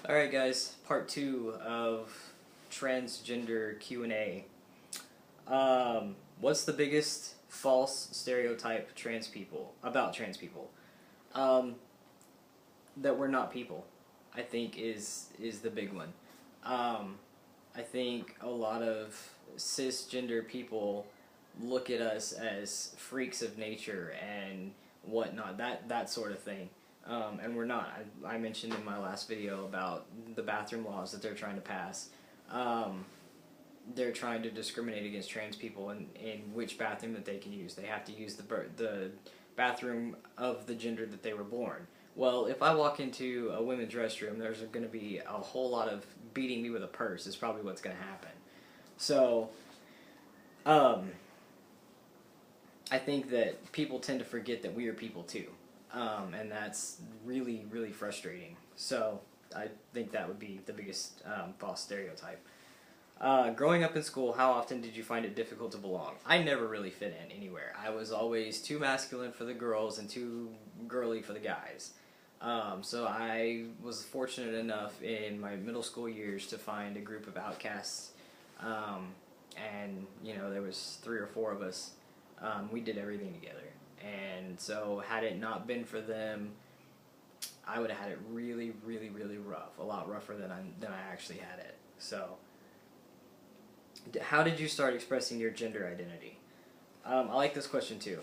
Alright guys, part 2 of transgender Q&A. What's the biggest false stereotype about trans people? That we're not people, I think is the big one. I think a lot of cisgender people look at us as freaks of nature and whatnot, that sort of thing. And we're not. I mentioned in my last video about the bathroom laws that they're trying to pass. They're trying to discriminate against trans people in which bathroom that they can use. They have to use the bathroom of the gender that they were born. Well, if I walk into a women's restroom, there's going to be a whole lot of beating me with a purse is probably what's going to happen. So, I think that people tend to forget that we are people too. And that's really, really frustrating. So I think that would be the biggest false stereotype. Growing up in school, how often did you find it difficult to belong? I never really fit in anywhere. I was always too masculine for the girls and too girly for the guys. So I was fortunate enough in my middle school years to find a group of outcasts. And, you know, there was 3 or 4 of us. We did everything together. And so had it not been for them, I would have had it really, really, really rough. A lot rougher than I actually had it. So, how did you start expressing your gender identity? I like this question too,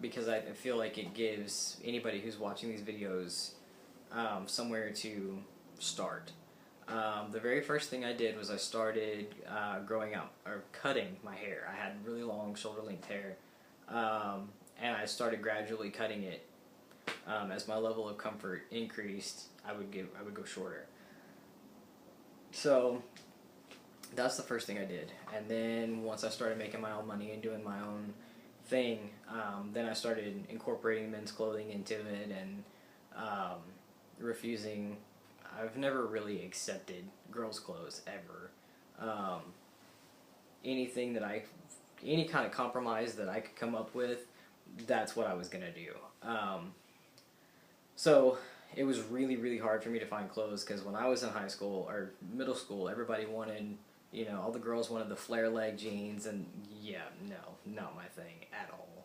because I feel like it gives anybody who's watching these videos somewhere to start. The very first thing I did was I started growing out, or cutting my hair. I had really long shoulder-length hair. And I started gradually cutting it. As my level of comfort increased, I would go shorter. So that's the first thing I did. And then once I started making my own money and doing my own thing, then I started incorporating men's clothing into it and refusing. I've never really accepted girls' clothes ever. Any kind of compromise that I could come up with, that's what I was going to do. So it was really, really hard for me to find clothes because when I was in high school or middle school, everybody wanted, you know, all the girls wanted the flare leg jeans, and yeah, no, not my thing at all.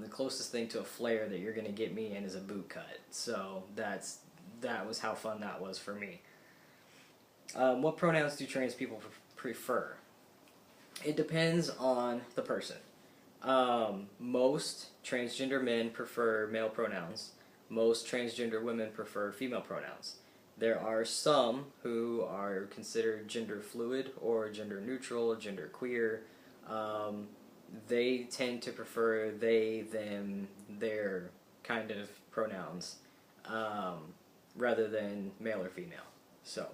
The closest thing to a flare that you're going to get me in is a boot cut. So that was how fun that was for me. What pronouns do trans people prefer? It depends on the person. Most transgender men prefer male pronouns. Most transgender women prefer female pronouns. There are some who are considered gender fluid or gender neutral, gender queer. They tend to prefer they, them, their kind of pronouns rather than male or female. So,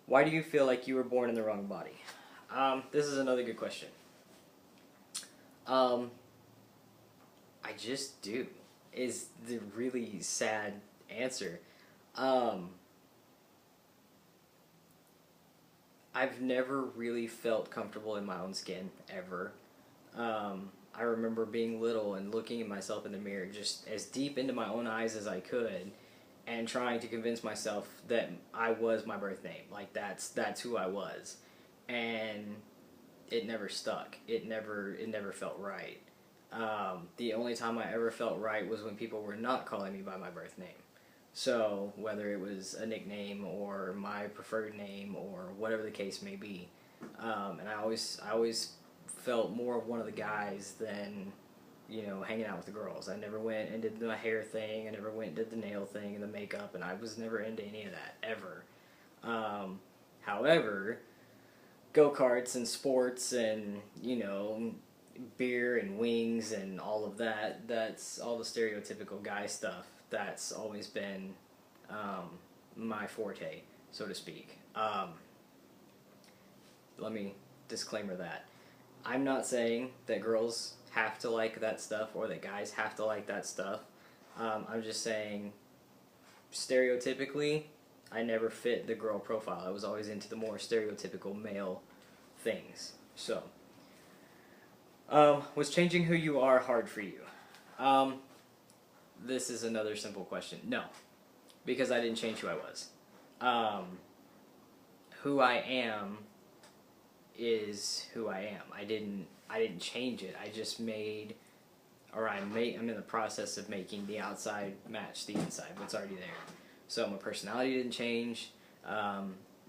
why do you feel like you were born in the wrong body? This is another good question. I just do, is the really sad answer. I've never really felt comfortable in my own skin, ever. I remember being little and looking at myself in the mirror just as deep into my own eyes as I could and trying to convince myself that I was my birth name. Like, that's who I was. And it never stuck. It never felt right. The only time I ever felt right was when people were not calling me by my birth name. So whether it was a nickname or my preferred name or whatever the case may be, and I always felt more of one of the guys than, you know, hanging out with the girls. I never went and did the hair thing. I never went and did the nail thing and the makeup, and I was never into any of that ever. However, go-karts and sports and, you know, beer and wings and all of that, that's all the stereotypical guy stuff. That's always been my forte, so to speak. Let me disclaimer that. I'm not saying that girls have to like that stuff or that guys have to like that stuff. I'm just saying, stereotypically, I never fit the girl profile. I was always into the more stereotypical male things. So, was changing who you are hard for you? This is another simple question. No. because I didn't change who I was. Who I am is who I am. I didn't change it. I just made, I'm in the process of making the outside match the inside, what's already there. So my personality didn't change,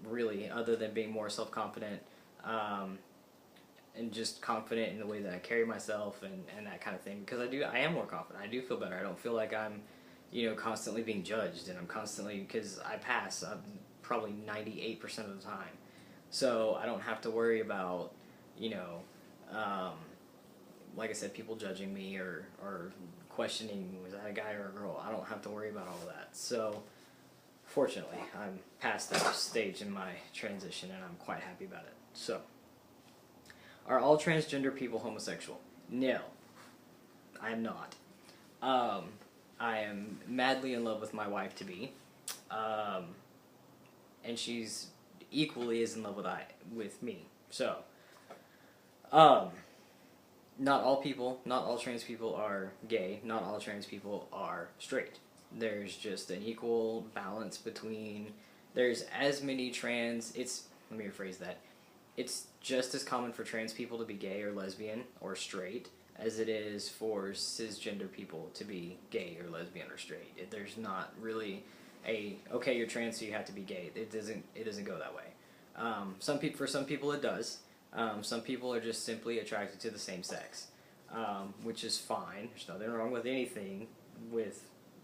really, other than being more self-confident, and just confident in the way that I carry myself and that kind of thing. Because I am more confident. I do feel better. I don't feel like I'm, constantly being judged, and I'm constantly, because I pass probably 98% of the time. So I don't have to worry about, like I said, people judging me or questioning, was that a guy or a girl? I don't have to worry about all of that. So fortunately, I'm past that stage in my transition, and I'm quite happy about it. So, are all transgender people homosexual? No, I am not. I am madly in love with my wife-to-be, and she's equally as in love with me. So, not all trans people are gay, not all trans people are straight. There's just an equal balance between, there's as many let me rephrase that, it's just as common for trans people to be gay or lesbian or straight as it is for cisgender people to be gay or lesbian or straight. There's not really okay, you're trans so you have to be gay. It doesn't go that way. For some people it does. Some people are just simply attracted to the same sex, which is fine. There's nothing wrong with anything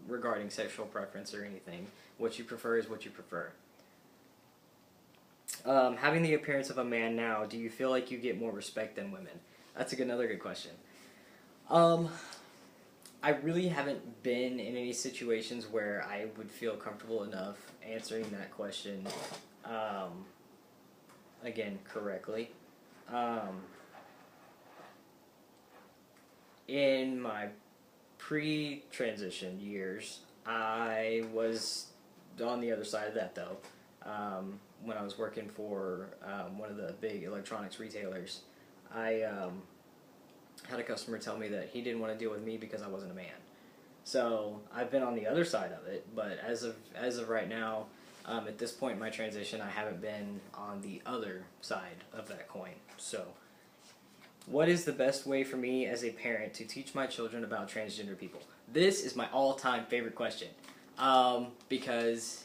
regarding sexual preference or anything. What you prefer is what you prefer. Having the appearance of a man now, do you feel like you get more respect than women? That's another good question. I really haven't been in any situations where I would feel comfortable enough answering that question, again, correctly. In my pre-transition years, I was on the other side of that, though. When I was working for one of the big electronics retailers, I had a customer tell me that he didn't want to deal with me because I wasn't a man. So I've been on the other side of it, but as of right now, at this point in my transition, I haven't been on the other side of that coin. So, what is the best way for me as a parent to teach my children about transgender people? This is my all-time favorite question, because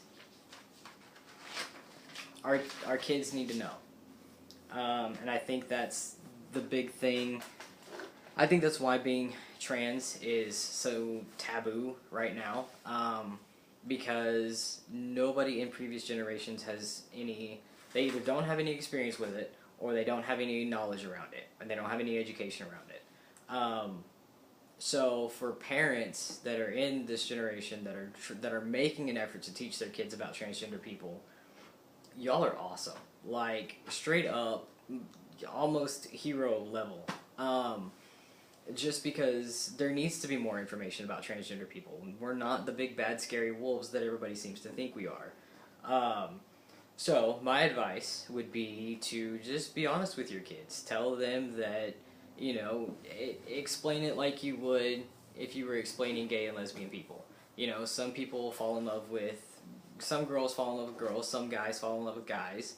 our kids need to know, and I think that's the big thing. I think that's why being trans is so taboo right now, because nobody in previous generations has they either don't have any experience with it, or they don't have any knowledge around it, and they don't have any education around it. So for parents that are in this generation that are making an effort to teach their kids about transgender people, y'all are awesome. Like, straight up, almost hero level. Just because there needs to be more information about transgender people. We're not the big bad scary wolves that everybody seems to think we are. So my advice would be to just be honest with your kids. Tell them that, explain it like you would if you were explaining gay and lesbian people. Some people fall in love with, some girls fall in love with girls, some guys fall in love with guys.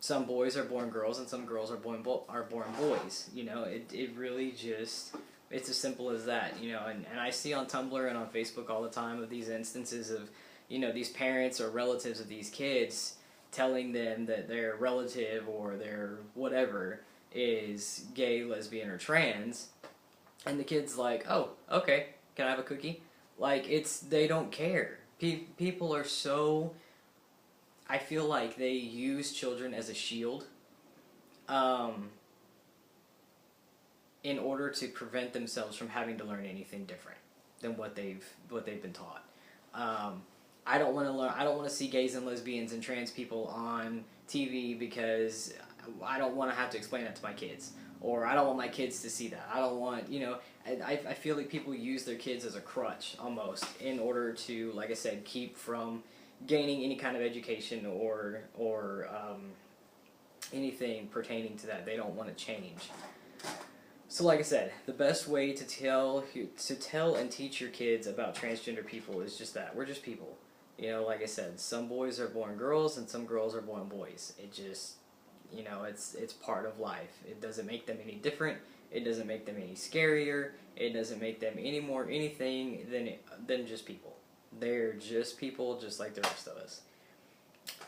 Some boys are born girls and some girls are born boys. It really just, it's as simple as that. And I see on Tumblr and on Facebook all the time of these instances of, these parents or relatives of these kids telling them that their relative or their whatever is gay, lesbian, or trans, and the kid's like, oh, okay, can I have a cookie? Like, they don't care. People are so, I feel like they use children as a shield, in order to prevent themselves from having to learn anything different than what they've been taught. I don't want to see gays and lesbians and trans people on TV because I don't want to have to explain that to my kids, or I don't want my kids to see that. I don't want, I feel like people use their kids as a crutch almost in order to, like I said, keep from gaining any kind of education or anything pertaining to that. They don't want to change. So like I said, the best way to tell and teach your kids about transgender people is just that. We're just people. You know, like I said, some boys are born girls and some girls are born boys. It just, you know, it's part of life. It doesn't make them any different. It doesn't make them any scarier. It doesn't make them any more anything than just people. They're just people, just like the rest of us.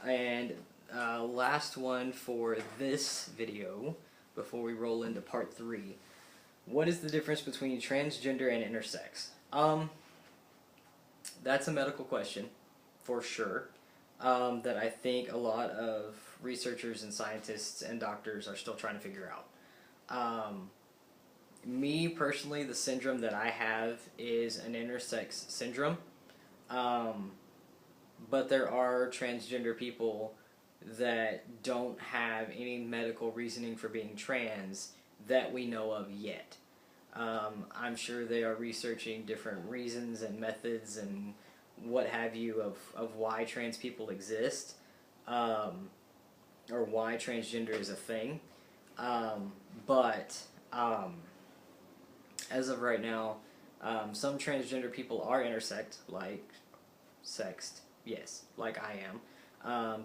And last one for this video, before we roll into part 3. What is the difference between transgender and intersex? That's a medical question, for sure, that I think a lot of researchers and scientists and doctors are still trying to figure out. Me, personally, the syndrome that I have is an intersex syndrome, but there are transgender people that don't have any medical reasoning for being trans that we know of yet. I'm sure they are researching different reasons and methods and what have you of why trans people exist, or why transgender is a thing. But as of right now, some transgender people are intersect, like sexed, yes, like I am.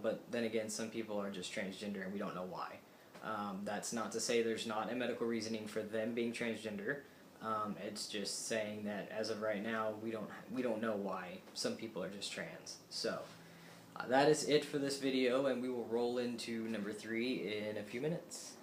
But then again, some people are just transgender and we don't know why. That's not to say there's not a medical reasoning for them being transgender. It's just saying that as of right now, we don't know why some people are just trans. So that is it for this video, and we will roll into number 3 in a few minutes.